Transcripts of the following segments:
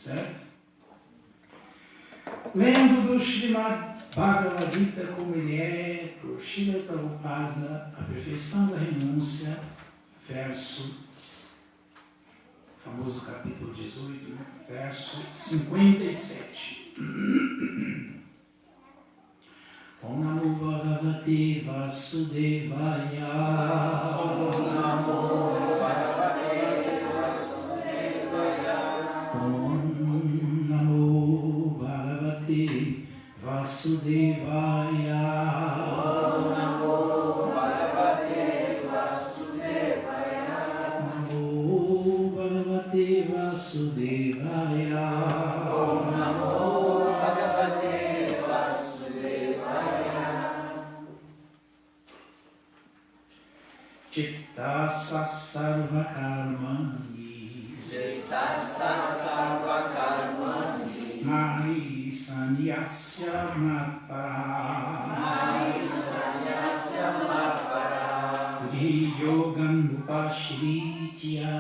certo? Lendo do Srimad Bhagavad Gita como ele é, por Srila Prabhupada, a perfeição da renúncia, verso, famoso capítulo 18, verso 57. Om Namo Bhagavate Vasudevaya. Om Namo Bhagavate Vasudevaya. Om Namo Bhagavate Vasudevaya. Om Namo Bhagavate Vasudevaya. Namo Bhagavate Vasudevaya. Om Namo Bhagavate Chittasa sarva karmani. Chittasa sarva karmani. Mani sanyasya matpara. Mani sanyasya matpara. Buddhi yogam upashritya.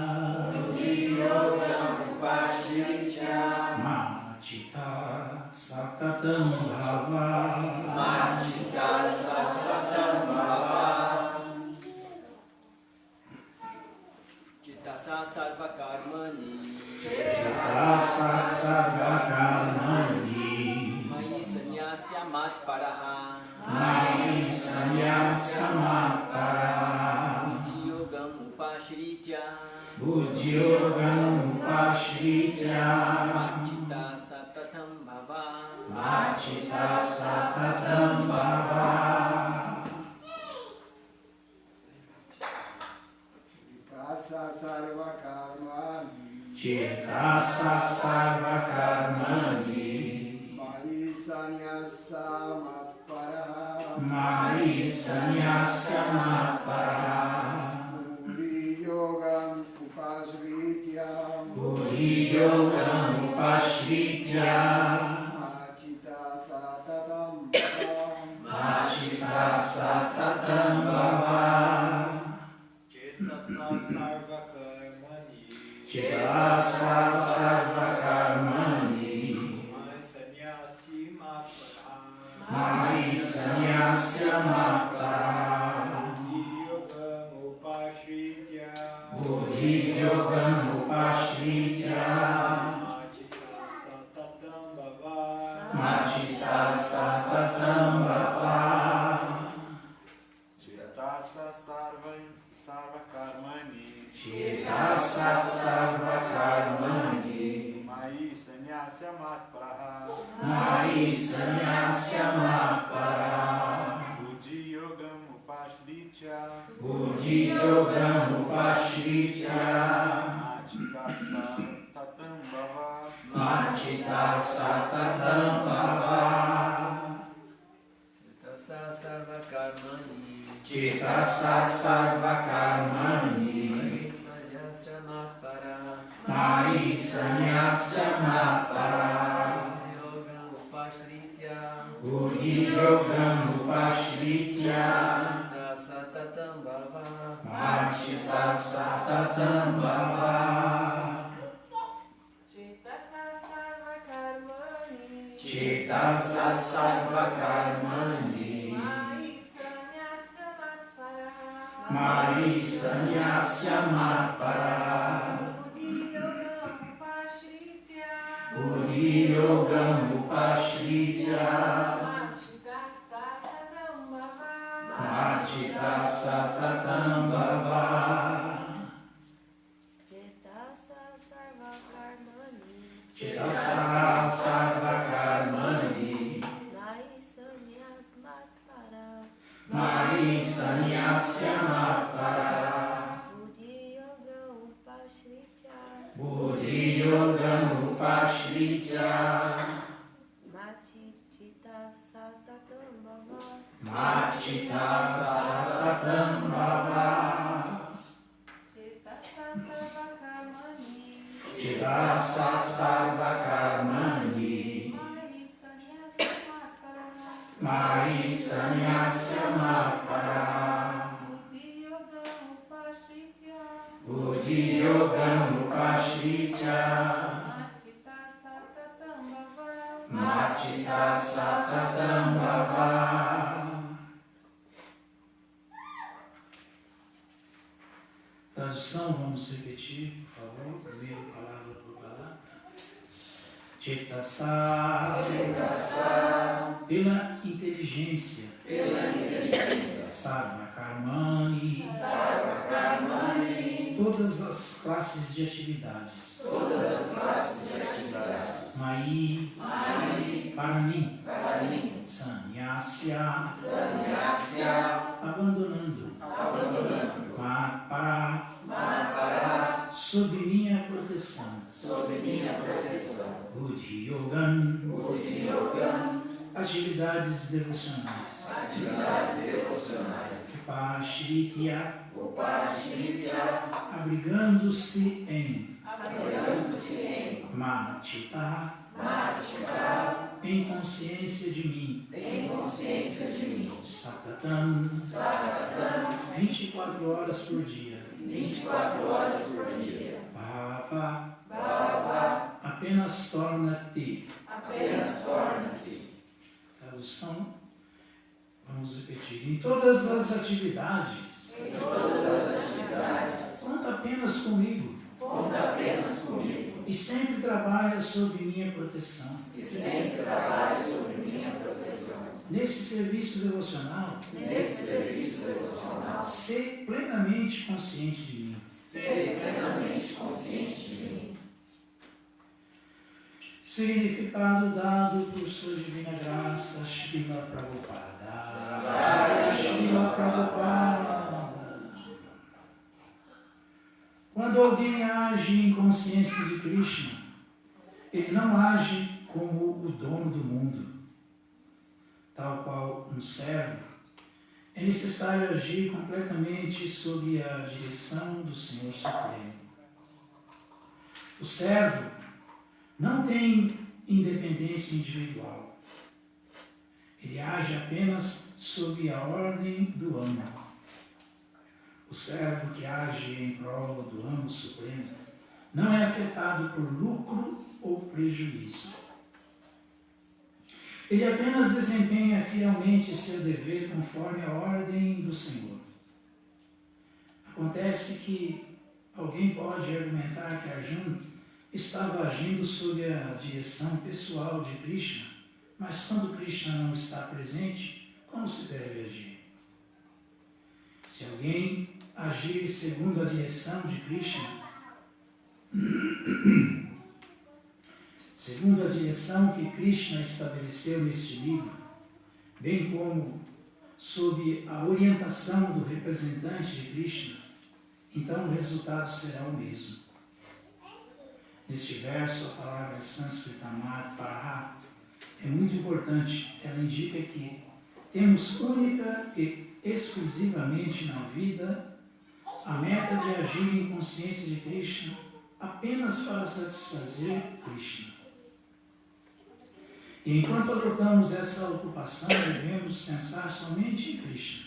Buddhi yogam upashritya. Ma chitta satatam bhava. Ma chitta satatam bhava. Chittasa sarva karmani. Chittasa sarva karmani. Mayi sanyasya matparaha. Mayi sanyasya matparaha. Buddhi yogam upashritya. Buddhi yogam upashritya. Machita satatam bhava. Machita satatam bhava. Sarva karmani. Chittasa sarva karmani. Mani sanyasya matparaha. Mani sanyasya matparaha. Buddhi yogam upashritya. Buddhi yogam upashritya. Machita satatam bhava. Machita satatam bhava. Chittasa sarva karmani. Mani sanyasya matparaha. Mani sanyasya matparaha. Buddhi yogam upashritya. Machita satatam bhava. Chittasa sarva karmani. Chittasa sarva karmani. Mayi sanyasya matparaha. Mayi sanyasya matparaha. Buddhi yogam upashritya. Buddhi yogam upashritya. Machita satatam bhava. Machita satatam bhava. Chittasa sarva karmani. Chittasa sarva karmani. Mayi sanyasya matparaha. Buddhi yogam upashritya. Machita satatam bhava. Chittasa sarva karmani. Mayi sanyasya matparaha. Buddhi yogam upashritya. Machita satatam bhava. Chittasa sarva karmani. Chittasa sarva karmani. Mayi sanyasya matparaha. Buddhi yogam upashritya. Machita satatam bhava. Machita satatam bhava. Chittasa sarva karmani. Mayi sanyasya matparaha. Buddhi yogam upashritya. Matita Satatam Bhava. Tradução, vamos repetir, por favor, primeiro palavra por palavra. Cetasa, pela inteligência, Sarva Karmani, todas as classes de atividades, Mai, para mim, Sannyasya, abandonando, Para, sob minha proteção, Buddhi Yogan, atividades devocionais, Upashritya, abrigando-se em Matita, em consciência de mim, Satatam, 24 horas por dia, Bhava, apenas torna-te. Tradução, vamos repetir. Em todas as atividades, conta apenas comigo. E sempre trabalha sob minha proteção. Nesse serviço devocional, ser plenamente consciente de mim. Significado dado por sua divina graça, Srila Prabhupada. Srila Prabhupada. Quando alguém age em consciência de Krishna, ele não age como o dono do mundo. Tal qual um servo, é necessário agir completamente sob a direção do Senhor Supremo. O servo não tem independência individual. Ele age apenas sob a ordem do amo. O servo que age em prol do amo supremo não é afetado por lucro ou prejuízo. Ele apenas desempenha fielmente seu dever conforme a ordem do Senhor. Acontece que alguém pode argumentar que Arjuna estava agindo sob a direção pessoal de Krishna, mas quando Krishna não está presente, como se deve agir? Se alguém agir segundo a direção de Krishna, segundo a direção que Krishna estabeleceu neste livro, bem como sob a orientação do representante de Krishna, então o resultado será o mesmo. Neste verso, a palavra sânscrita para é muito importante. Ela indica que temos única e exclusivamente na vida a meta de agir em consciência de Krishna apenas para satisfazer Krishna. E enquanto adotamos essa ocupação, devemos pensar somente em Krishna.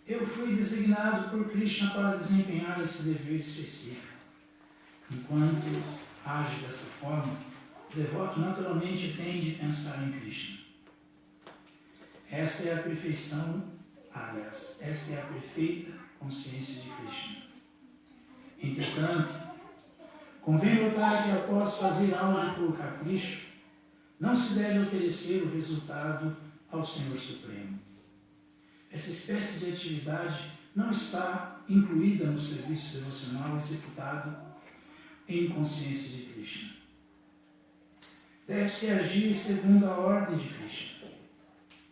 Eu fui designado por Krishna para desempenhar esse dever específico. Enquanto age dessa forma, o devoto naturalmente tende a pensar em Krishna. Esta é a perfeição, aliás, esta é a perfeita consciência de Krishna. Entretanto, convém notar que após fazer algo por capricho, não se deve oferecer o resultado ao Senhor Supremo. Essa espécie de atividade não está incluída no serviço devocional executado em consciência de Krishna. Deve-se agir segundo a ordem de Krishna.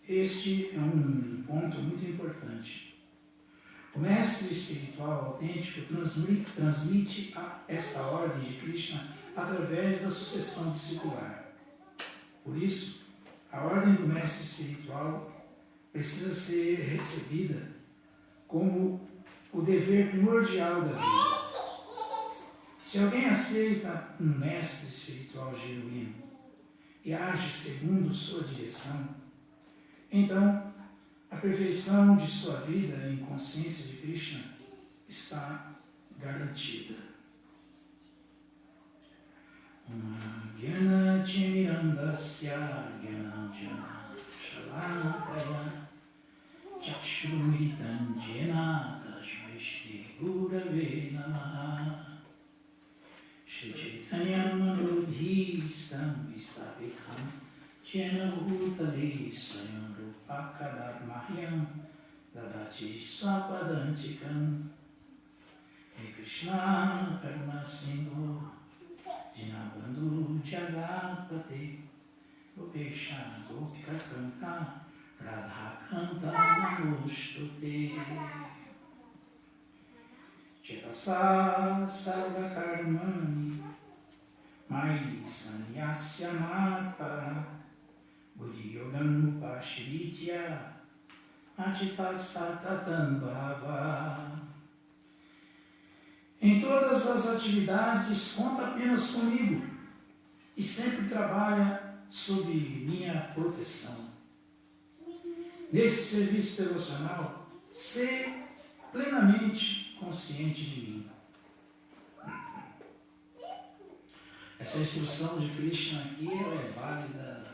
Este é um ponto muito importante. O mestre espiritual autêntico transmite esta ordem de Krishna através da sucessão discipular. Por isso, a ordem do mestre espiritual precisa ser recebida como o dever primordial da vida. Se alguém aceita um mestre espiritual genuíno e age segundo sua direção, então a perfeição de sua vida em consciência de Krishna está garantida. Gyana Chimiranda Tasya Gyananjana Shalakaya Chakshurumritam Jena Tasmai Shri Gurave Namaha Shri Chaitanya Manodhistam Vistapitham Jena Bhutale Swayam Rupakadat Mahyam Dadati Swapadantikam Hare Krishna Karuna Sindhu Dinabandhu Jagapate Gopesha Gopika Kanta Radha Kanta Namostute Chetasa Sarva Karmani Mai Sanyasya Mata Buddhi Yogam Upashritya Ajita Satatan Bhava. Em todas as atividades, conta apenas comigo e sempre trabalha sob minha proteção. Nesse serviço devocional, ser plenamente consciente de mim. Essa instrução de Krishna aqui ela é válida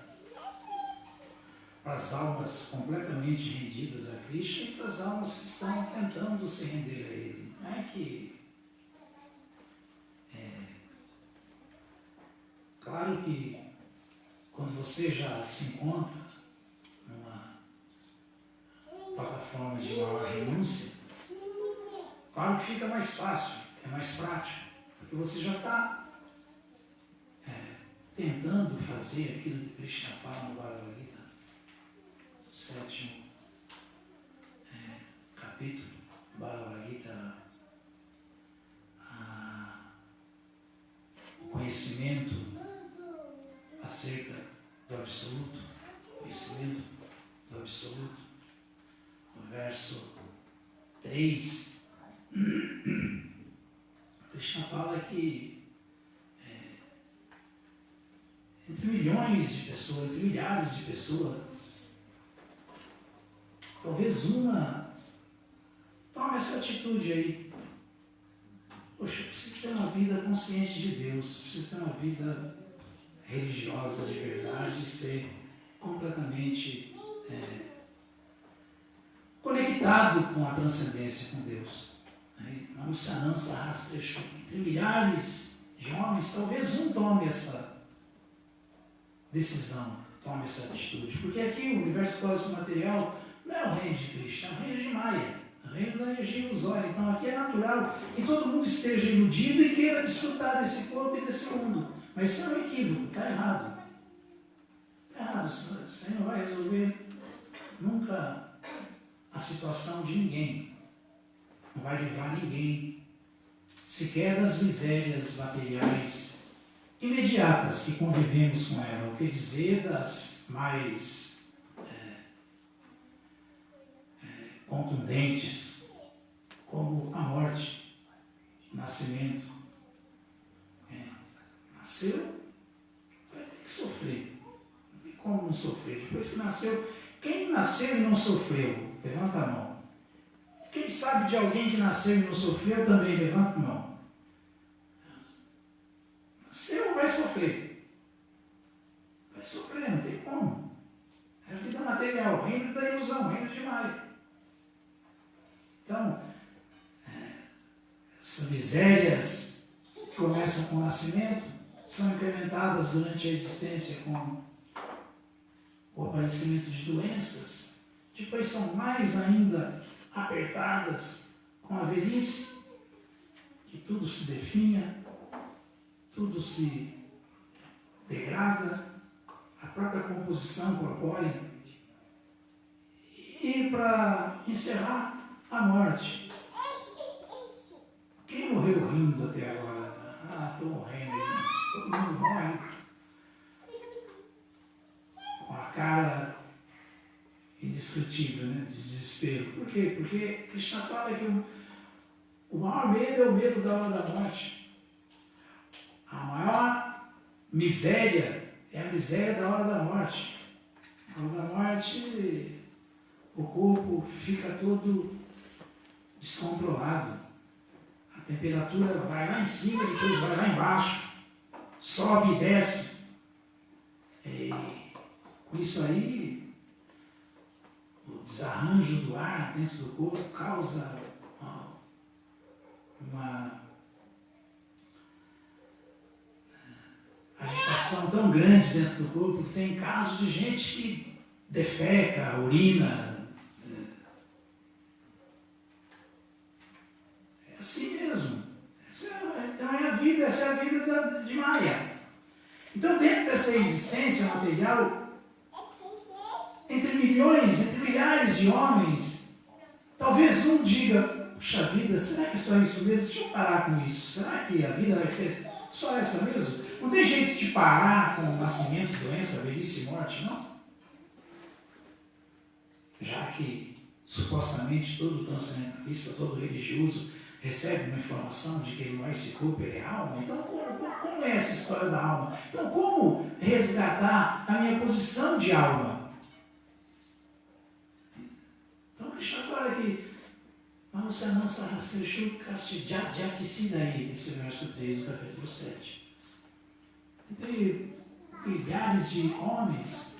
para as almas completamente rendidas a Krishna e para as almas que estão tentando se render a Ele. Não é que claro que quando você já se encontra numa plataforma de maior renúncia, claro que fica mais fácil, é mais prático, porque você já está tentando fazer aquilo que Krishna fala no Bhagavad Gita, 7º capítulo, Bhagavad Gita, o conhecimento acerca do absoluto, conhecimento do absoluto, no verso 3, Krishna fala que entre milhões de pessoas, entre milhares de pessoas, talvez uma tome essa atitude aí. Poxa, eu preciso ter uma vida consciente de Deus, preciso ter uma vida religiosa de verdade e ser completamente conectado com a transcendência, com Deus. Entre milhares de homens, talvez um tome essa decisão, tome essa atitude. Porque aqui o universo cósmico material não é o reino de Krishna, é o reino de Maya, é o reino da energia ilusória. Então aqui é natural que todo mundo esteja iludido e queira desfrutar desse corpo e desse mundo. Mas isso é um equívoco, está errado. Está errado, isso aí não vai resolver nunca a situação de ninguém. Não vai livrar ninguém, sequer das misérias materiais imediatas que convivemos com ela. O que dizer das mais contundentes, como a morte, o nascimento. Nasceu, vai ter que sofrer. Não tem como não sofrer. Depois que nasceu, quem nasceu e não sofreu? Levanta a mão. Quem sabe de alguém que nasceu e não sofreu também? Levanta a mão. Nasceu, vai sofrer. Vai sofrer, não tem como. É a vida material, o reino da ilusão, o reino de Maya. Então, essas misérias que começam com o nascimento são incrementadas durante a existência com o aparecimento de doenças, depois são mais ainda apertadas com a velhice, que tudo se definha, tudo se degrada, a própria composição corpórea. E para encerrar, a morte. Quem morreu rindo até agora? Ah, estou morrendo. Todo mundo morre com a cara indescritível, né, de desespero. Por quê? Porque Krishna fala que o maior medo é o medo da hora da morte. A maior miséria é a miséria da hora da morte. Na hora da morte, o corpo fica todo descontrolado. A temperatura vai lá em cima, depois vai lá embaixo. Sobe e desce. E com isso aí, o desarranjo do ar dentro do corpo causa uma agitação tão grande dentro do corpo que tem casos de gente que defeca, urina. É assim mesmo. Então essa é a vida de Maia. Então, dentro dessa existência material, entre milhões, entre milhares de homens, talvez um diga: puxa vida, será que só isso mesmo? Deixa eu parar com isso. Será que a vida vai ser só essa mesmo? Não tem jeito de parar com nascimento, doença, velhice e morte, não? Já que, supostamente, todo transcendentalista, todo religioso recebe uma informação de que não é esse corpo, ele é alma. Então, como é essa história da alma? Então, como resgatar a minha posição de alma? Então, deixa agora aqui. Vamos a nossa Jatisidai, esse verso 3 do capítulo 7. Entre milhares de homens,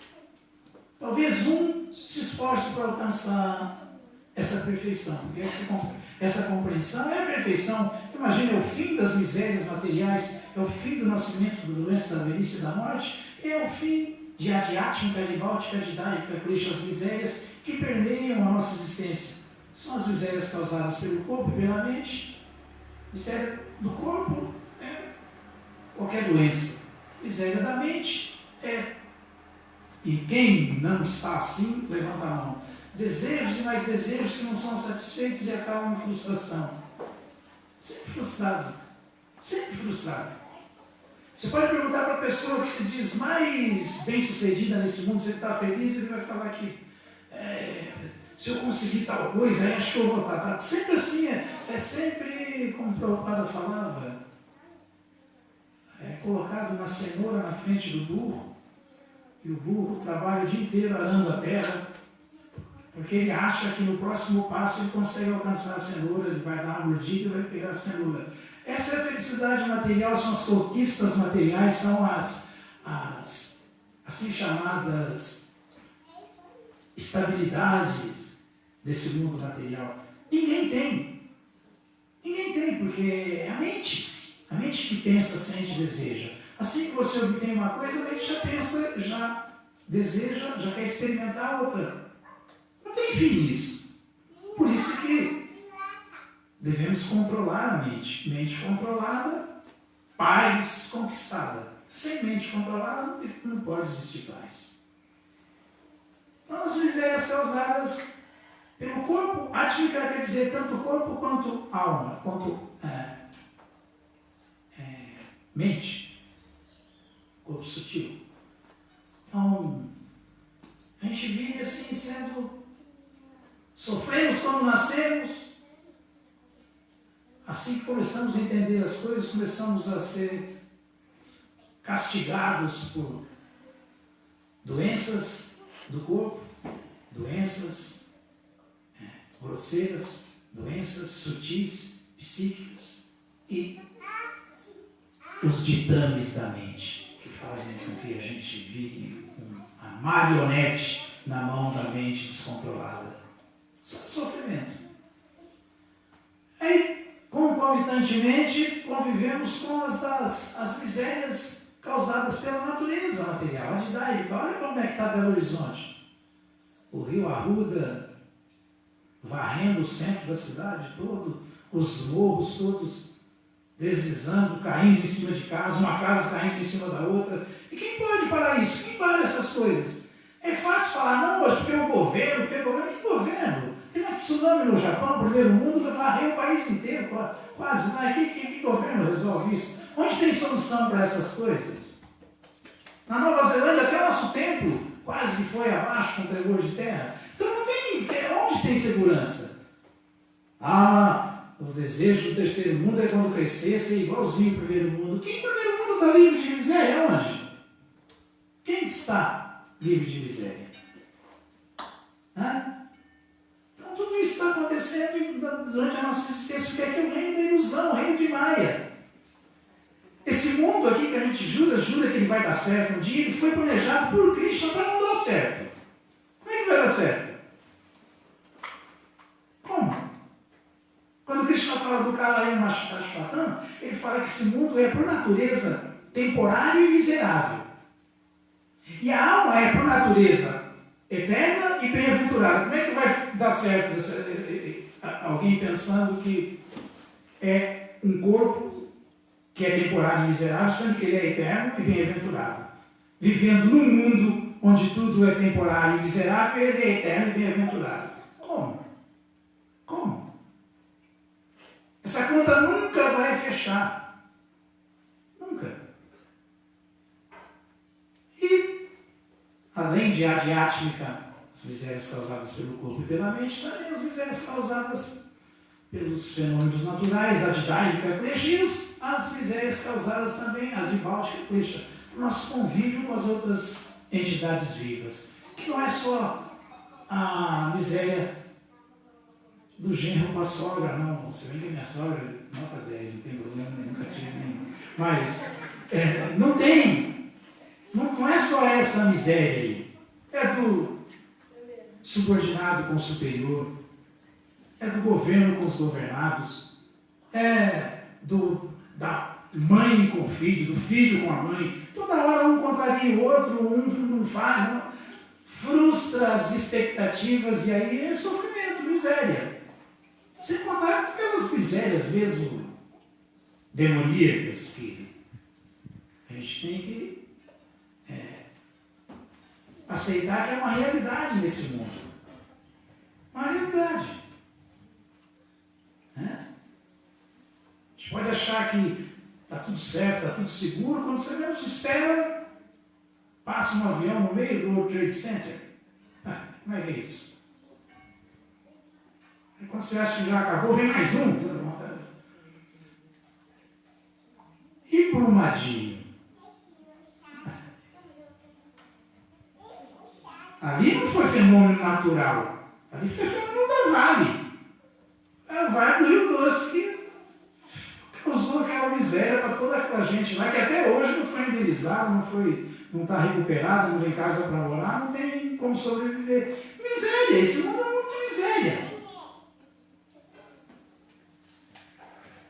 talvez um se esforce para alcançar essa perfeição, porque essa compreensão é a perfeição. Imagina, é o fim das misérias materiais, é o fim do nascimento, da doença, da velhice e da morte, é o fim de adiática, de báltica, de dáica, as misérias que permeiam a nossa existência. São as misérias causadas pelo corpo e pela mente. Miséria do corpo é qualquer doença. Miséria da mente é. E quem não está assim, levanta a mão. Desejos e mais desejos que não são satisfeitos e acabam em frustração. Sempre frustrado. Sempre frustrado. Você pode perguntar para a pessoa que se diz mais bem-sucedida nesse mundo, se ele está feliz, ele vai falar que se eu conseguir tal coisa, aí acho que eu vou estar. Sempre assim, é sempre, como o Prabhupada falava, colocado uma cenoura na frente do burro, e o burro trabalha o dia inteiro arando a terra, porque ele acha que no próximo passo ele consegue alcançar a cenoura, ele vai dar uma mordida e vai pegar a cenoura. Essa é a felicidade material, são as conquistas materiais, são as assim chamadas estabilidades desse mundo material. Ninguém tem. Ninguém tem, porque é a mente que pensa, sente e deseja. Assim que você obtém uma coisa, a mente já pensa, já deseja, já quer experimentar outra. Não tem fim nisso. Por isso que devemos controlar a mente. Mente controlada, paz conquistada. Sem mente controlada, não pode existir paz. Então, as misérias causadas pelo corpo, átmica quer dizer tanto corpo quanto alma, quanto mente, corpo sutil. Então, a gente vive assim, sofremos quando nascemos, assim que começamos a entender as coisas, começamos a ser castigados por doenças do corpo, doenças grosseiras, doenças sutis, psíquicas e os ditames da mente, que fazem com que a gente vive a marionete na mão da mente descontrolada. Só sofrimento. Aí, concomitantemente, convivemos com as misérias causadas pela natureza material, a didáica. Olha como é que está Belo Horizonte. O rio Arruda varrendo o centro da cidade todo, os morros todos deslizando, caindo em cima de casa, uma casa caindo em cima da outra. E quem pode parar isso? Quem para essas coisas? É fácil falar, não, mas porque o governo, que governo? Tem uma tsunami no Japão, primeiro mundo, varreu o país inteiro, quase, não é? Que governo resolve isso? Onde tem solução para essas coisas? Na Nova Zelândia, até o nosso templo quase que foi abaixo com tremor de terra. Então não tem, onde tem segurança? O desejo do terceiro mundo é quando crescer, ser igualzinho ao primeiro mundo. Quem primeiro mundo está livre de miséria? Onde? Quem está livre de miséria? Então tudo isso está acontecendo durante a nossa existência, porque aqui é o reino da ilusão, o reino de Maia. Esse mundo aqui que a gente jura que ele vai dar certo um dia, ele foi planejado por Krishna para não dar certo. Como é que vai dar certo? Como? Quando Krishna fala do Kalayana Mashvatan, ele fala que esse mundo é, por natureza, temporário e miserável. E a alma é, por natureza, eterna e bem-aventurada. Como é que vai dar certo alguém pensando que é um corpo que é temporário e miserável, sendo que ele é eterno e bem-aventurado? Vivendo num mundo onde tudo é temporário e miserável, ele é eterno e bem-aventurado. Como? Como? Essa conta nunca vai fechar. Nunca. E, além de adiátmica, as misérias causadas pelo corpo e pela mente, também as misérias causadas pelos fenômenos naturais, a didáica klesha, e as misérias causadas também, a dibáltica klesha, o nosso convívio com as outras entidades vivas, que não é só a miséria do genro com a sogra, não. Se bem que a minha sogra, nota 10, não tem problema nenhum, nunca tive nenhum. Mas não tem, não é só essa miséria aí. É do subordinado com o superior, é do governo com os governados, é da mãe com o filho, do filho com a mãe. Toda hora um contraria o outro, um não faz, frustra as expectativas e aí é sofrimento, miséria. Sem contar aquelas misérias mesmo demoníacas que a gente tem que aceitar que é uma realidade nesse mundo. Uma realidade. A gente pode achar que está tudo certo, está tudo seguro, quando você menos espera, passa um avião no meio do World Trade Center. Como é que é isso? E quando você acha que já acabou, vem mais um. E Brumadinho? Ali não foi fenômeno natural. Ali foi fenômeno da Vale. A Vale do Rio Doce que causou aquela miséria para toda aquela gente lá, que até hoje não foi indenizada, não está recuperada, não tem casa para morar, não tem como sobreviver. Miséria, esse mundo é muito de miséria.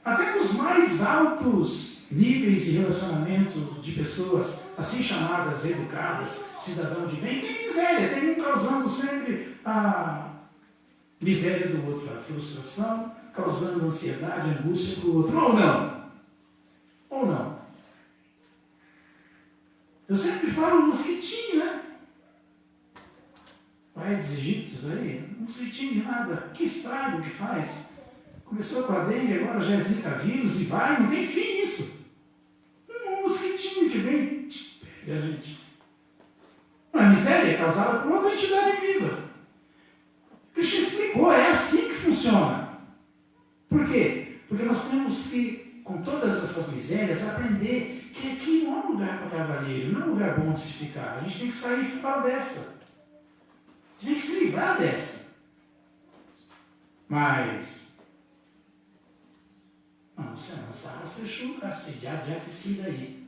Até nos mais altos níveis de relacionamento de pessoas, assim chamadas educadas, cidadão de bem, tem miséria, tem um causando sempre a miséria do outro, a frustração, causando ansiedade, angústia para o outro. Ou não? Ou não? Eu sempre falo um mosquitinho, né? Países egípcios aí, um mosquitinho de nada. Que estrago que faz? Começou com a dengue, agora já é zika vírus e vai, não tem fim isso. Um mosquitinho que vem e a gente. Uma miséria é causada por outra entidade viva. Cristo explicou, é assim que funciona. Por quê? Porque nós temos que, com todas essas misérias, aprender que aqui não é um lugar para cavalheiro, não é um lugar bom de se ficar. A gente tem que sair fora dessa. A gente tem que se livrar dessa. Mas você lançar essa chuva, já aí.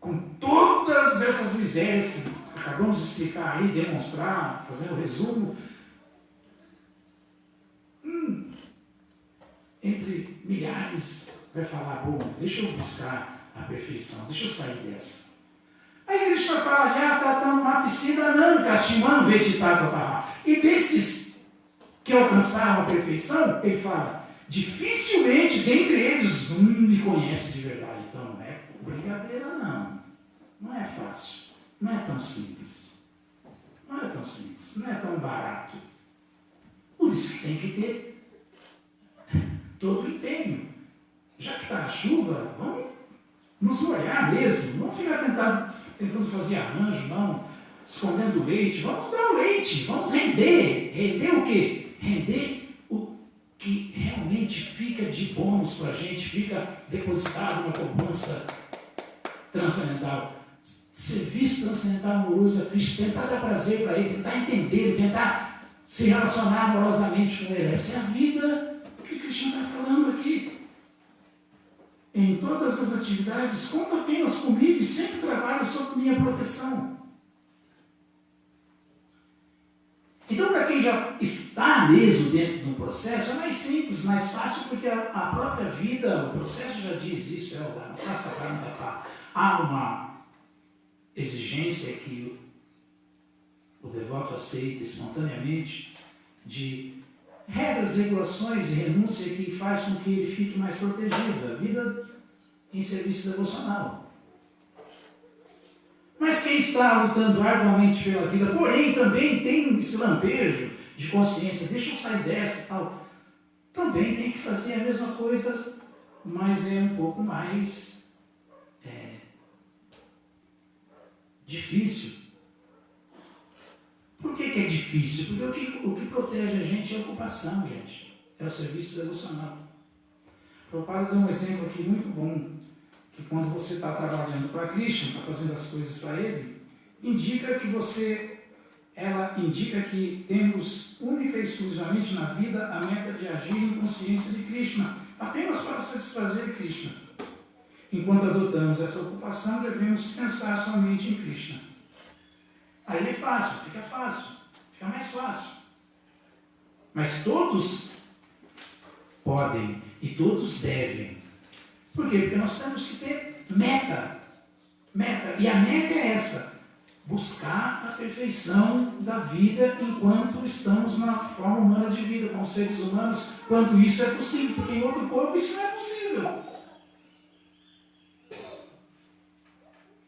Com todas essas misérias que acabamos de explicar aí, demonstrar, fazer um resumo, entre milhares, vai falar, bom, deixa eu buscar a perfeição, deixa eu sair dessa. Aí Krishna fala de, tá numa piscina, não, Kastimam Vetitata. E desses que alcançaram a perfeição, ele fala, dificilmente dentre eles me conhece de verdade. Então não é brincadeira, não. Não é fácil. Não é tão simples. Não é tão simples. Não é tão barato. Por isso que tem que ter todo o empenho. Já que está a chuva, vamos nos molhar mesmo. Não ficar tentando fazer arranjo, não. Escondendo o leite. Vamos dar o leite. Vamos render. Render o quê? Render o que realmente fica de bônus para a gente, fica depositado na poupança transcendental. Serviço transcendental amoroso a Cristo, tentar dar prazer para Ele, tentar entender, tentar se relacionar amorosamente com Ele. Essa é a vida que Cristo está falando aqui. em todas as atividades, conta apenas comigo e sempre trabalha sob minha proteção. Então, para quem já está mesmo dentro do processo, é mais simples, mais fácil, porque a própria vida, o processo já diz isso, há uma exigência que o devoto aceita espontaneamente de regras, regulações e renúncia que faz com que ele fique mais protegido. A vida em serviço devocional. Mas quem está lutando arduamente pela vida, porém também tem esse lampejo de consciência, deixa eu sair dessa e tal, também tem que fazer a mesma coisa, mas é um pouco mais difícil. Por que é difícil? Porque o que protege a gente é a ocupação, gente. É o serviço devocional. O Prabhupada deu um exemplo aqui muito bom, que quando você está trabalhando para Krishna, está fazendo as coisas para Ele, indica que temos única e exclusivamente na vida a meta de agir em consciência de Krishna, apenas para satisfazer Krishna. Enquanto adotamos essa ocupação, devemos pensar somente em Krishna. Aí é fácil, fica mais fácil. Mas todos podem e todos devem. Por quê? Porque nós temos que ter meta. E a meta é essa: buscar a perfeição da vida enquanto estamos na forma humana de vida, como seres humanos, quanto isso é possível, porque em outro corpo isso não é possível.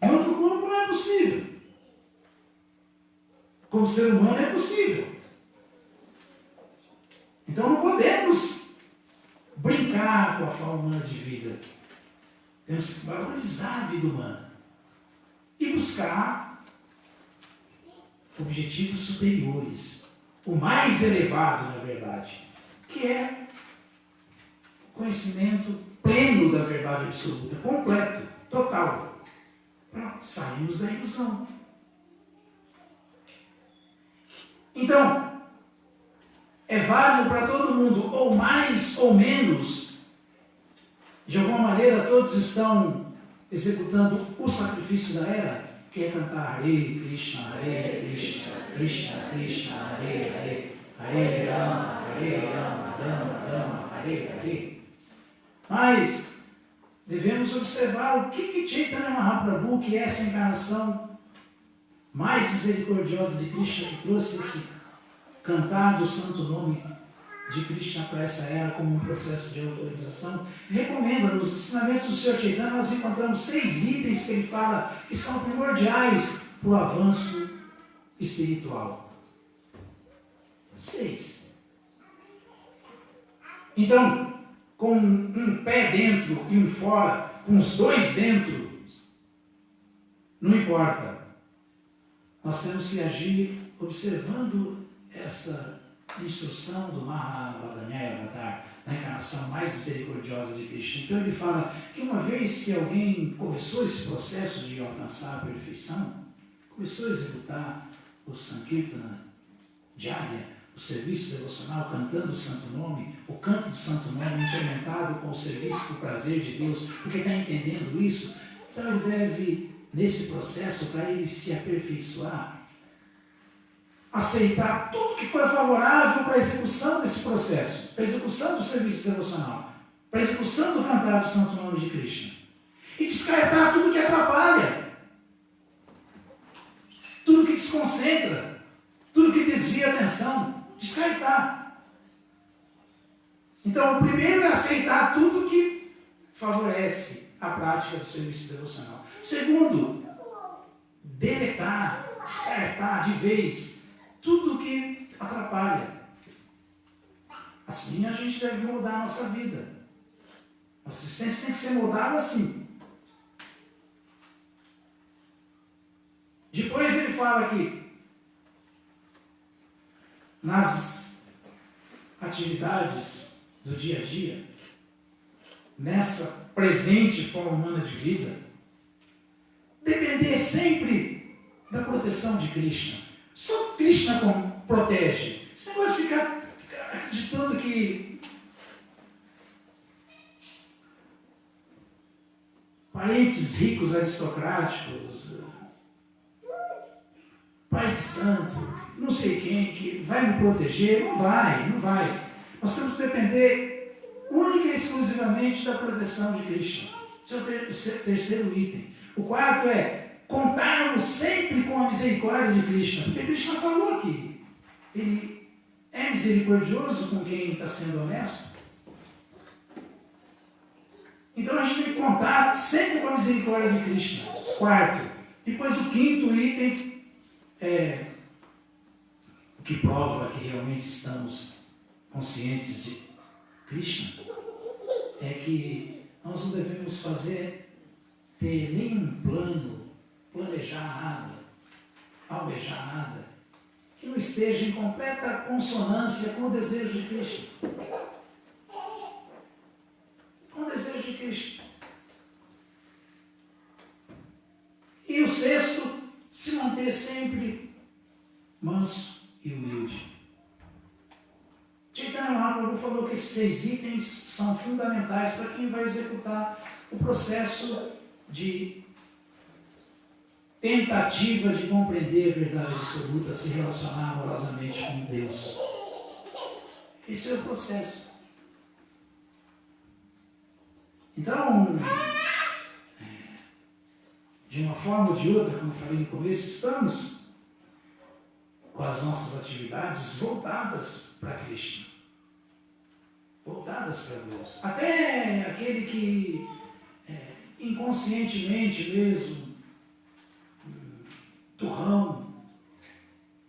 Em outro corpo não é possível. Como ser humano é possível. Então não podemos brincar com a forma humana de vida. Temos que valorizar a vida humana e buscar objetivos superiores, o mais elevado, na verdade, que é o conhecimento pleno da verdade absoluta, completo, total. Pronto, saímos da ilusão. Então, é válido para todo mundo, ou mais ou menos. De alguma maneira, todos estão executando o sacrifício da era, que é cantar Hare Krishna, Krishna Krishna, Hare Hare, Hare Rama, Rama, Hare Hare. Mas devemos observar o que Chaitanya Mahaprabhu, que é essa encarnação mais misericordiosa de Krishna, que trouxe esse cantar do santo nome de Krishna para essa era como um processo de autorização, recomenda. Nos ensinamentos do Sr. Chaitanya nós encontramos 6 itens que ele fala que são primordiais para o avanço espiritual. 6. Então, com um pé dentro e um fora, com os 2 dentro, não importa. Nós temos que agir observando essa instrução do Mahavadanyaya Avatar, da encarnação mais misericordiosa de Krishna. Então ele fala que uma vez que alguém começou esse processo de alcançar a perfeição, começou a executar o Sankirtana diária, o serviço devocional, cantando o santo nome, o canto do santo nome implementado com o serviço do prazer de Deus, porque está entendendo isso, então ele deve, nesse processo, para ele se aperfeiçoar, aceitar tudo que for favorável para a execução desse processo, para a execução do serviço devocional, para a execução do cantar do santo nome de Krishna. E descartar tudo que atrapalha, tudo que desconcentra, tudo que desvia a atenção. Descartar. Então, o primeiro é aceitar tudo que favorece a prática do serviço devocional. Segundo, deletar, descartar de vez tudo que atrapalha. Assim a gente deve mudar a nossa vida. A assistência tem que ser mudada assim. Depois ele fala que nas atividades do dia a dia, nessa presente forma humana de vida, depender sempre da proteção de Krishna. Só Krishna protege. Você não pode ficar acreditando que parentes ricos, aristocráticos, pai de santo, não sei quem, que vai me proteger. Não vai, não vai. Nós temos que depender única e exclusivamente da proteção de Krishna. Esse é o terceiro item. O quarto é contarmos sempre com a misericórdia de Krishna, porque Krishna falou aqui. Ele é misericordioso com quem está sendo honesto. Então a gente tem que contar sempre com a misericórdia de Krishna. Quarto. Depois o quinto item é o que prova que realmente estamos conscientes de Krishna, é que nós não devemos ter nenhum plano, planejar nada, almejar nada, que não esteja em completa consonância com o desejo de Krishna. Com o desejo de Krishna. E o sexto, se manter sempre manso e humilde. Chaitanya Mahaprabhu falou que esses 6 itens são fundamentais para quem vai executar o processo de tentativa de compreender a verdade absoluta, se relacionar amorosamente com Deus. Esse é o processo. Então, de uma forma ou de outra, como eu falei no começo, estamos com as nossas atividades voltadas para Krishna. Voltadas para Deus. Até aquele que inconscientemente mesmo, turrão,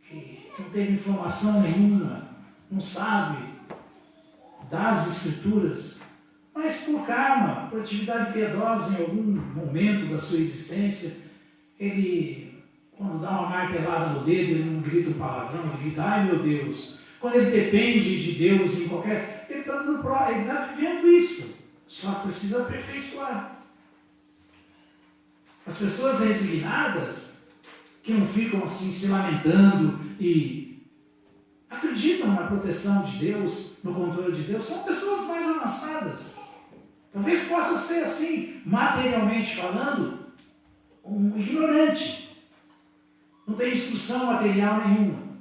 que não teve informação nenhuma, não sabe das Escrituras, mas por karma, por atividade piedosa em algum momento da sua existência, ele, quando dá uma martelada no dedo, ele não grita um palavrão, ele grita, ai meu Deus. Quando ele depende de Deus em qualquer... Ele está vivendo isso, só precisa aperfeiçoar. As pessoas resignadas, que não ficam assim se lamentando e acreditam na proteção de Deus, no controle de Deus, são pessoas mais avançadas. Talvez possa ser assim, materialmente falando, um ignorante. Não tem instrução material nenhuma.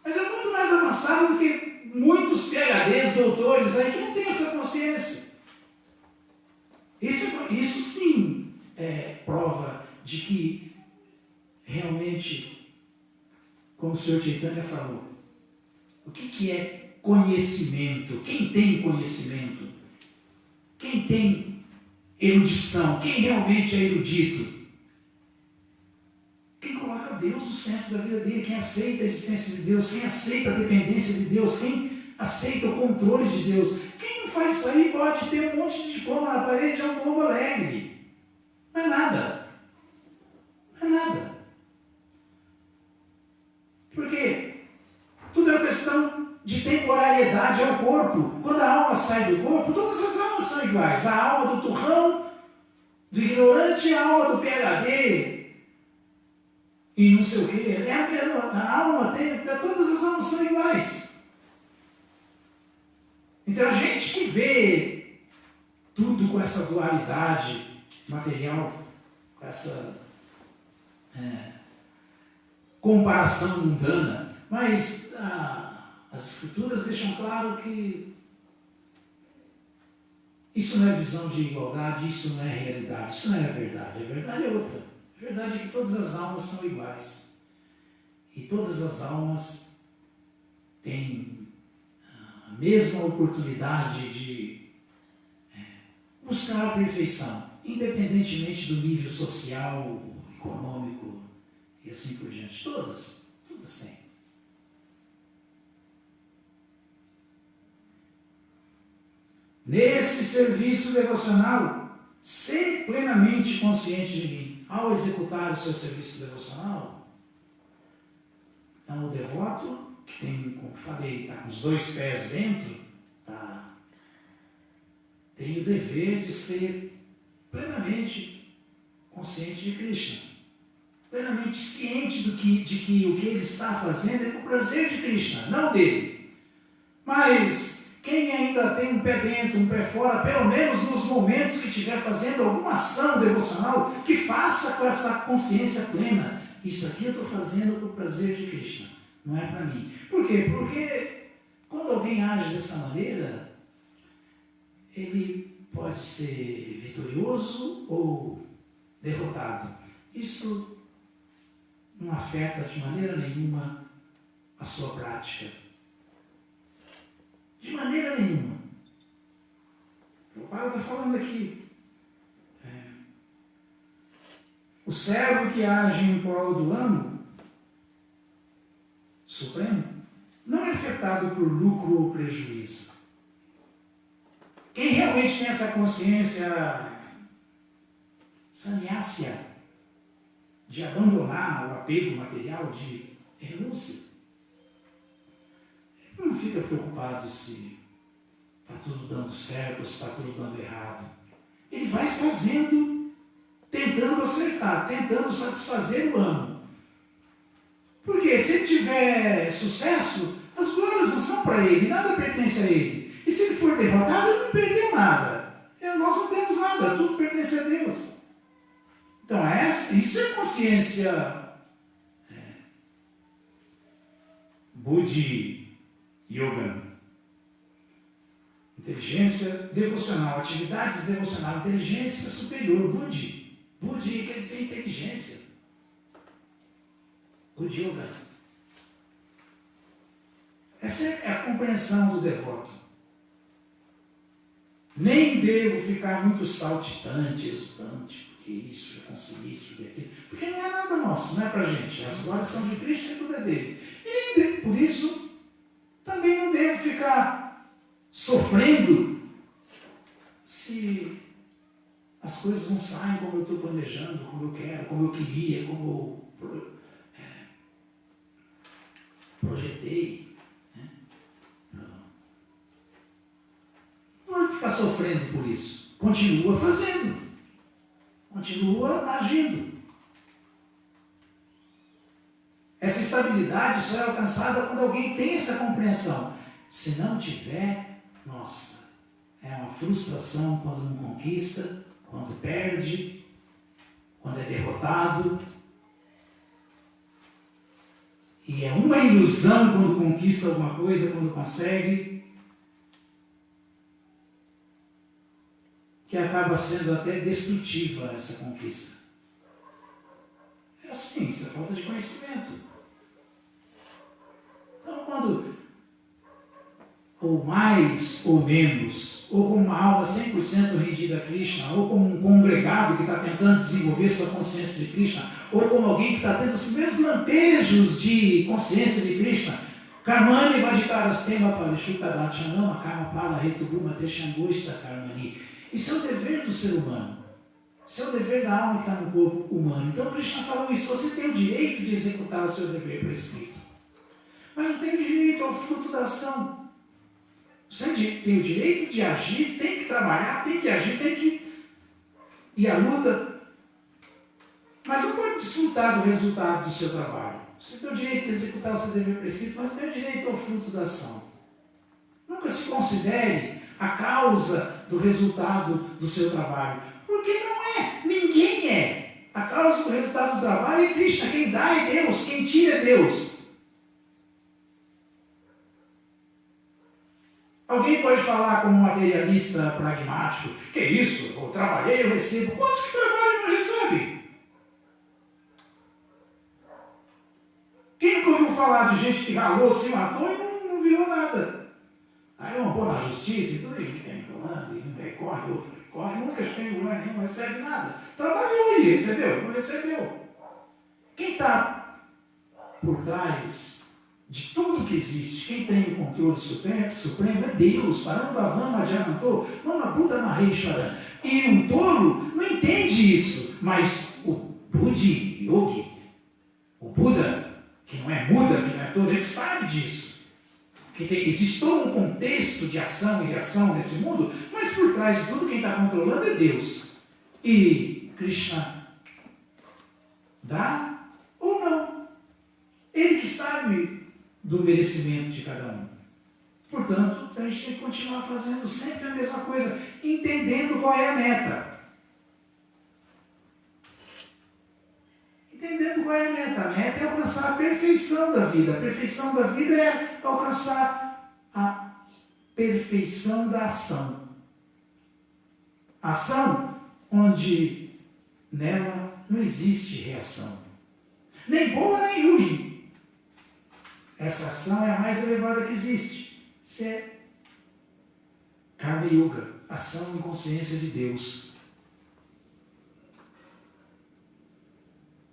Mas é muito mais avançado do que muitos PhDs, doutores aí que não têm essa consciência. Isso sim é prova de que realmente, como o Sr. Chaitanya falou, o que é conhecimento? Quem tem conhecimento? Quem tem erudição? Quem realmente é erudito? Quem coloca Deus no centro da vida dele, quem aceita a existência de Deus, quem aceita a dependência de Deus, quem aceita o controle de Deus. Quem não faz isso aí pode ter um monte de diploma na parede, é um povo alegre. Não é nada. Não é nada. Porque tudo é uma questão de temporariedade ao corpo. Quando a alma sai do corpo, todas as almas são iguais. A alma do turrão, do ignorante, e a alma do PhD, e não sei o quê. A alma todas as almas são iguais. Então a gente que vê tudo com essa dualidade material, com essa comparação mundana, mas as Escrituras deixam claro que isso não é visão de igualdade, isso não é realidade, isso não é a verdade. A verdade é outra. A verdade é que todas as almas são iguais. E todas as almas têm a mesma oportunidade de buscar a perfeição, independentemente do nível social, econômico e assim por diante. Todas têm. Nesse serviço devocional, ser plenamente consciente de mim. Ao executar o seu serviço devocional, então o devoto, que tem, como falei, está com os 2 pés dentro, tem o dever de ser plenamente consciente de Krishna, plenamente ciente de que o que ele está fazendo é com o prazer de Krishna, não dele. Mas Quem ainda tem um pé dentro, um pé fora, pelo menos nos momentos que estiver fazendo alguma ação devocional, que faça com essa consciência plena. Isso aqui eu estou fazendo por prazer de Krishna, não é para mim. Por quê? Porque quando alguém age dessa maneira, ele pode ser vitorioso ou derrotado. Isso não afeta de maneira nenhuma a sua prática. De maneira nenhuma. O Paulo está falando aqui. O servo que age em prol do amo supremo não é afetado por lucro ou prejuízo. Quem realmente tem essa consciência sannyásya de abandonar o apego material, de renúncia, ele não fica preocupado se está tudo dando certo ou se está tudo dando errado. Ele vai fazendo, tentando acertar, tentando satisfazer o amo. Porque se ele tiver sucesso, as glórias não são para ele, nada pertence a ele. E se ele for derrotado, ele não perdeu nada. Nós não temos nada, tudo pertence a Deus. Então isso é consciência Buddhi Yoga. Inteligência devocional, atividades devocionais, inteligência superior, Buddhi. Buddhi quer dizer inteligência. Buddhi Yoga. Essa é a compreensão do devoto. Nem devo ficar muito saltitante, exultante, porque isso, eu consegui isso, aquilo. Porque não é nada nosso, não é pra gente. As glórias são de Cristo e tudo é dele. E nem por isso, também não devo ficar sofrendo se as coisas não saem como eu estou planejando, como eu quero, como eu queria, como eu projetei. Não vai ficar sofrendo por isso. Continua fazendo. Continua agindo. Essa estabilidade só é alcançada quando alguém tem essa compreensão. Se não tiver, nossa, é uma frustração quando não conquista, quando perde, quando é derrotado. E é uma ilusão quando conquista alguma coisa, quando consegue, que acaba sendo até destrutiva essa conquista. É assim, isso é falta de conhecimento. Então, quando, ou mais ou menos, ou como uma alma 100% rendida a Krishna, ou como um congregado que está tentando desenvolver sua consciência de Krishna, ou como alguém que está tendo os primeiros lampejos de consciência de Krishna, Karmani Vadikarastema Palishukadachanama Karma Pala Retubuma Teshangusta Karmani. Isso é o dever do ser humano. Isso é o dever da alma que está no corpo humano. Então, Krishna falou isso. Você tem o direito de executar o seu dever prescrito. Mas não tem o direito ao fruto da ação. Você tem o direito de agir, tem que trabalhar, tem que agir, tem que ir à luta. Mas não pode desfrutar do resultado do seu trabalho. Você tem o direito de executar o seu dever prescrito, mas não tem o direito ao fruto da ação. Nunca se considere a causa do resultado do seu trabalho. Porque não é. Ninguém é. A causa do resultado do trabalho é Krishna. Quem dá é Deus. Quem tira é Deus. Alguém pode falar como um materialista pragmático: que isso? Eu trabalhei, eu recebo. Quantos que trabalham e não recebem? Quem nunca ouviu falar de gente que ralou, se matou e não virou nada? Aí vão pôr na justiça e tudo, e fica enrolando, e um recorre, outro recorre, nunca chega em lugar nenhum, não recebe nada. Trabalhou e recebeu, não recebeu. Quem está por trás de tudo que existe, quem tem o controle supremo é Deus. Parambhavama Jayanto, Mamabuddha Maheshwara. E um tolo não entende isso, mas o Buddhi Yogi, o Buda, que não é muda, que não é tolo, ele sabe disso. Que existe todo um contexto de ação e reação nesse mundo, mas por trás de tudo quem está controlando é Deus. E Krishna dá ou não. Ele que sabe do merecimento de cada um. Portanto, portanto, a gente tem que continuar fazendo sempre a mesma coisa, entendendo qual é a meta. Entendendo qual é a meta. A meta é alcançar a perfeição da vida. A perfeição da vida é alcançar a perfeição da ação. Ação onde nela não existe reação. Nem boa, nem ruim. Essa ação é a mais elevada que existe. Isso é Karma Yoga, ação em consciência de Deus.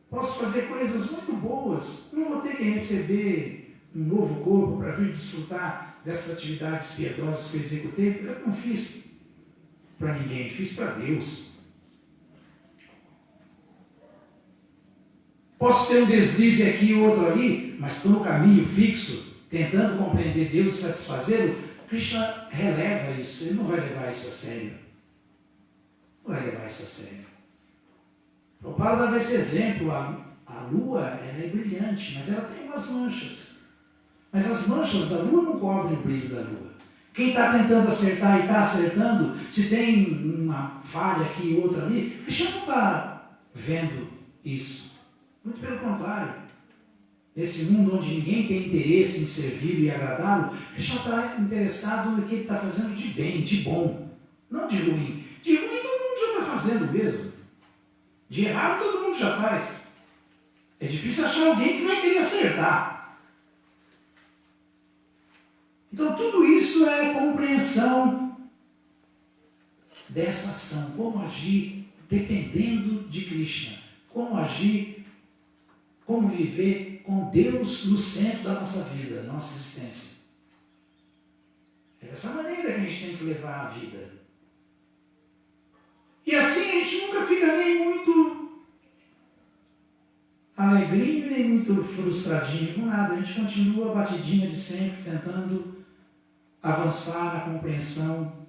Posso fazer coisas muito boas, não vou ter que receber um novo corpo para vir desfrutar dessas atividades piedosas que eu executei, porque eu não fiz para ninguém, fiz para Deus. Posso ter um deslize aqui e outro ali, mas estou no caminho fixo, tentando compreender Deus e satisfazê-lo. Krishna releva isso, ele não vai levar isso a sério. Não vai levar isso a sério. O Prabhupada dava esse exemplo, a lua ela é brilhante, mas ela tem umas manchas. Mas as manchas da lua não cobrem o brilho da lua. Quem está tentando acertar e está acertando, se tem uma falha aqui e outra ali, Krishna não está vendo isso. Muito pelo contrário. Nesse mundo onde ninguém tem interesse em servi-lo e agradá-lo, Krishna está interessado no que ele está fazendo de bem, de bom, não de ruim. De ruim todo mundo já está fazendo mesmo. De errado todo mundo já faz. É difícil achar alguém que vai querer acertar. Então tudo isso é compreensão dessa ação. Como agir dependendo de Krishna. Como agir, como viver com Deus no centro da nossa vida, da nossa existência. É dessa maneira que a gente tem que levar a vida. E assim a gente nunca fica nem muito alegrinho, nem muito frustradinho com nada. A gente continua a batidinha de sempre, tentando avançar na compreensão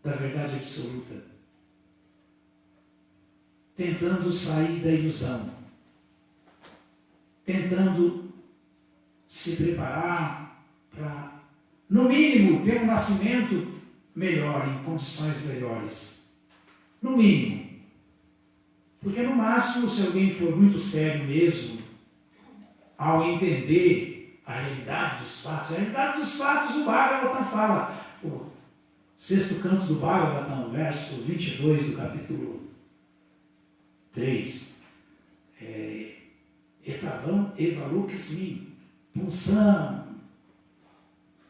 da verdade absoluta. Tentando sair da ilusão. Tentando se preparar para, no mínimo, ter um nascimento melhor, em condições melhores. No mínimo. Porque no máximo, se alguém for muito sério mesmo, ao entender a realidade dos fatos, o Bhagavatam fala, o sexto canto do Bhagavatam, verso 22 do capítulo 3, Etavam evalukismi, Punsam.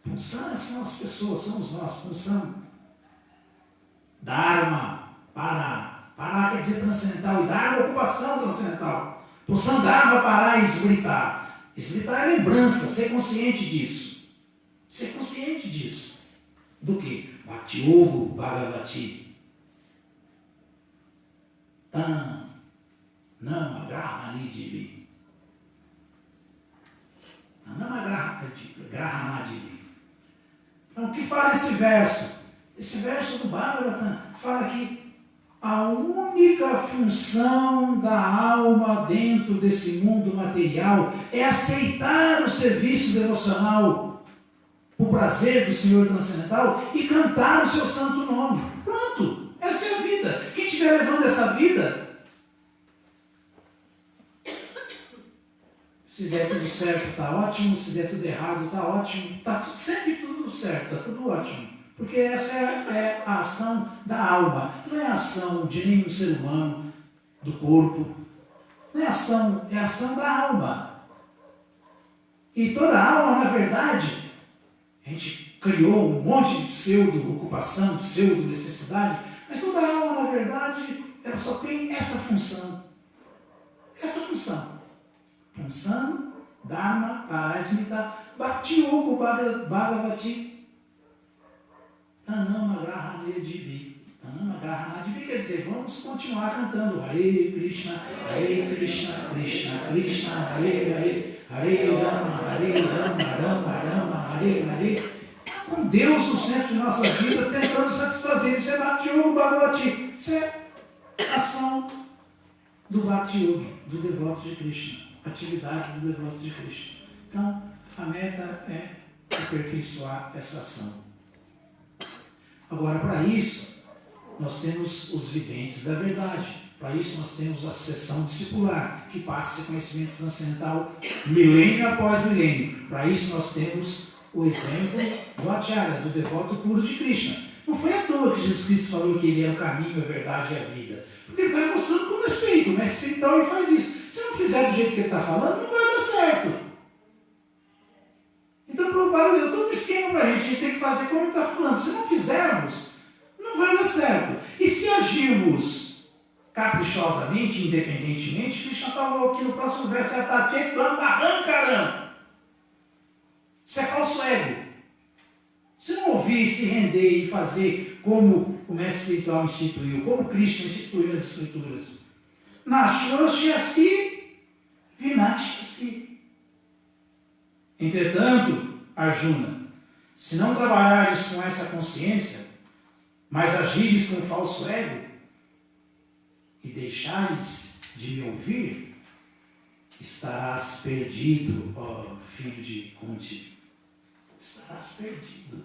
Punsam são as pessoas, somos nós, Punsam. Dharma, Para quer dizer transcendental, e Dharma, ocupação transcendental. Punsam Dharma, parar e esbritar. Esbritar é lembrança, ser consciente disso. Ser consciente disso. Do que? Bhakti Yoga Bhagavati. Tam, Nama Grahanadivi. Nama Grahanadivi. Então, o que fala esse verso? Esse verso do Bhagavatam fala que a única função da alma dentro desse mundo material é aceitar o serviço devocional, o prazer do Senhor transcendental e cantar o seu santo nome. Pronto, essa é a vida. Quem estiver levando essa vida, se der tudo certo, está ótimo. Se der tudo errado, está ótimo. Está sempre tudo certo, está tudo ótimo. Porque essa é a ação da alma. Não é a ação de nenhum ser humano, do corpo. Não é ação, é a ação da alma. E toda alma, na verdade, a gente criou um monte de pseudo-ocupação, pseudo-necessidade, mas toda alma, na verdade, ela só tem essa função. Essa função. Punsam, Dharma, Parasmita, Bhakti Yoga Bhagavati, Tanama Grahanadivi. Tanama Grahanadivi quer dizer, vamos continuar cantando Hare Krishna, Krishna Krishna, Hare Hare, Hare Rama, Rama Rama, Hare Hare. Com Deus no centro de nossas vidas, tentando satisfazer. Isso é Bhakti Yoga Bhagavati. Isso é ação do Bhakti Yoga, do devoto de Krishna. Atividade do devoto de Krishna. Então, A meta é aperfeiçoar essa ação. Agora, para isso, nós temos os videntes da verdade. Para isso, nós temos a sucessão discipular, que passa esse conhecimento transcendental milênio após milênio. Para isso, nós temos o exemplo do Acharya, do devoto puro de Krishna. Não foi à toa que Jesus Cristo falou que ele é o caminho, a verdade e a vida. Porque ele está mostrando como é feito, mas espiritual ele faz isso. Se não fizer do jeito que ele está falando, não vai dar certo. Então, Prabhupada deu todo um esquema para a gente tem que fazer como ele está falando. Se não fizermos, não vai dar certo. E se agirmos caprichosamente, independentemente, Krishna falou aqui no próximo verso, isso é falso ego. Se não ouvir, se render e fazer como o mestre espiritual instituiu, como Krishna instituiu nas escrituras. Nashoshasti vinakshasti. Entretanto, Arjuna, se não trabalhares com essa consciência, mas agires com falso ego, e deixares de me ouvir, estarás perdido, ó filho de Kunti. Estarás perdido.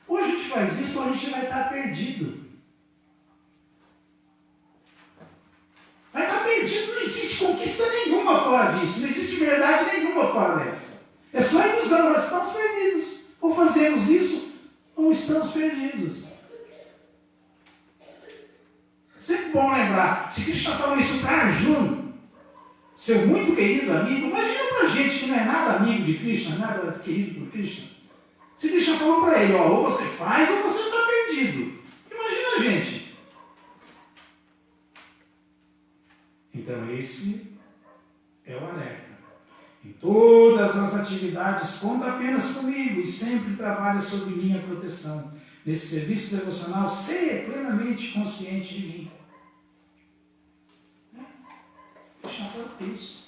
Ou a gente faz isso, ou a gente vai estar perdido. Vai estar perdido, não existe conquista nenhuma fora disso, não existe verdade nenhuma fora dessa. É só ilusão, nós estamos perdidos. Ou fazemos isso, ou estamos perdidos. Sempre bom lembrar, se Krishna falou isso para Arjuna, seu muito querido amigo, imagina para a gente que não é nada amigo de Krishna, nada querido por Krishna. Se Krishna falou para ele, ó, ou você faz ou você está perdido. Imagina a gente. Então esse é o alerta. Em todas as atividades, conta apenas comigo e sempre trabalha sob minha proteção. Nesse serviço devocional, seja plenamente consciente de mim. Deixa eu isso.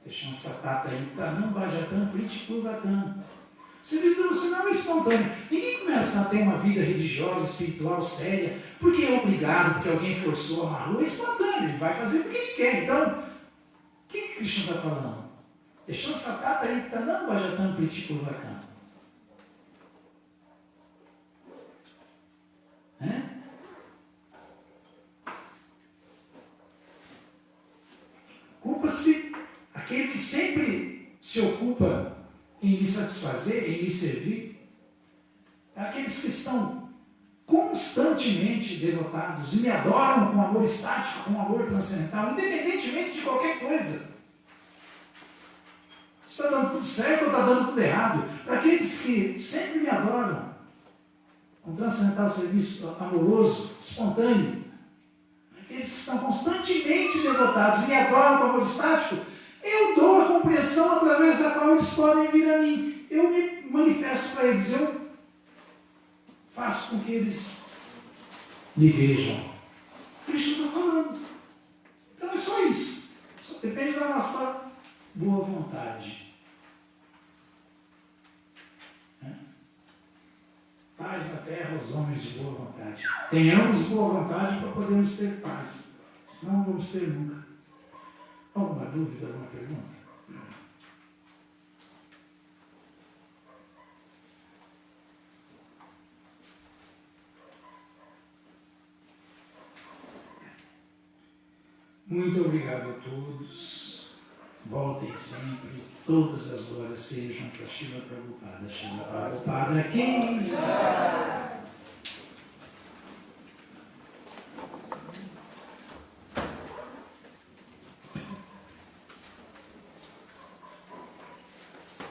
Deixa essa tata aí, Tanam Bhajatam Pritipurvatam. O serviço devocional é espontâneo. Ninguém começa a ter uma vida religiosa, espiritual, séria, porque é obrigado, porque alguém forçou, amarrou. É espontâneo, ele vai fazer porque ele quer. Então, o que Krishna está falando? Deixa essa tata aí, Tanam Bhajatam Pritipurvatam. Ocupa-se aquele que sempre se ocupa em me satisfazer, em me servir. Aqueles que estão constantemente devotados e me adoram com amor estático, com amor transcendental, independentemente de qualquer coisa. Está dando tudo certo ou está dando tudo errado? Para aqueles que sempre me adoram, com transcendental serviço amoroso, espontâneo, aqueles que estão constantemente devotados e me adoram com amor estático, eu dou a compreensão através da qual eles podem vir a mim. Eu me manifesto para eles, eu faço com que eles me vejam. Cristo está falando. Então é só isso. Só depende da nossa boa vontade. Paz na terra aos homens de boa vontade. Tenhamos boa vontade para podermos ter paz. Senão não vamos ter nunca. Alguma dúvida, alguma pergunta? Muito obrigado a todos. Voltem sempre. Todas as horas sejam para Srila Prabhupada. Srila Prabhupada quem?